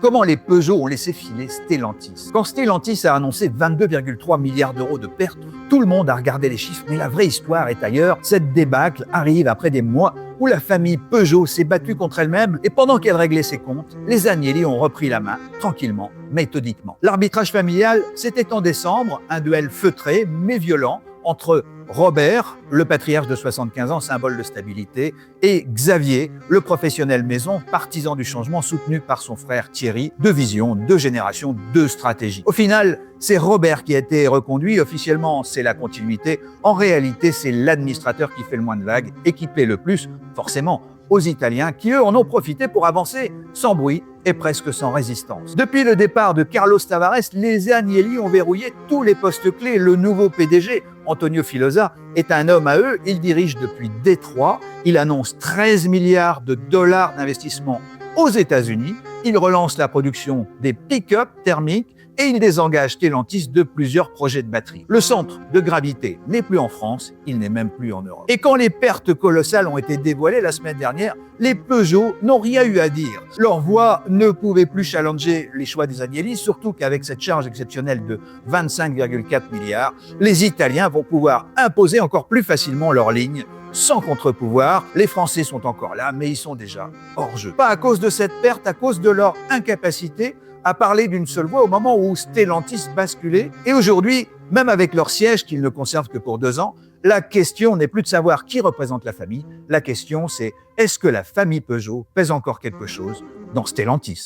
Comment les Peugeot ont laissé filer Stellantis? Quand Stellantis a annoncé 22,3 milliards d'euros de pertes, tout le monde a regardé les chiffres, mais la vraie histoire est ailleurs. Cette débâcle arrive après des mois où la famille Peugeot s'est battue contre elle-même et pendant qu'elle réglait ses comptes, les Agnelli ont repris la main, tranquillement, méthodiquement. L'arbitrage familial, c'était en décembre, un duel feutré mais violent entre Robert, le patriarche de 75 ans, symbole de stabilité, et Xavier, le professionnel maison, partisan du changement, soutenu par son frère Thierry. Deux visions, deux générations, deux stratégies. Au final, c'est Robert qui a été reconduit. Officiellement, c'est la continuité. En réalité, c'est l'administrateur qui fait le moins de vagues et qui plaît le plus, forcément, aux Italiens qui, eux, en ont profité pour avancer sans bruit et presque sans résistance. Depuis le départ de Carlos Tavares, les Agnelli ont verrouillé tous les postes clés. Le nouveau PDG, Antonio Filosa, est un homme à eux. Il dirige depuis Détroit. Il annonce 13 milliards de dollars d'investissement aux États-Unis. Il relance la production des pick-up thermiques et il désengage Stellantis de plusieurs projets de batterie. Le centre de gravité n'est plus en France, il n'est même plus en Europe. Et quand les pertes colossales ont été dévoilées la semaine dernière, les Peugeot n'ont rien eu à dire. Leur voix ne pouvait plus challenger les choix des Agnelli, surtout qu'avec cette charge exceptionnelle de 25,4 milliards, les Italiens vont pouvoir imposer encore plus facilement leur ligne. Sans contre-pouvoir, les Français sont encore là, mais ils sont déjà hors jeu. Pas à cause de cette perte, à cause de leur incapacité à parler d'une seule voix au moment où Stellantis basculait. Et aujourd'hui, même avec leur siège qu'ils ne conservent que pour 2 ans, la question n'est plus de savoir qui représente la famille. La question, c'est est-ce que la famille Peugeot pèse encore quelque chose dans Stellantis?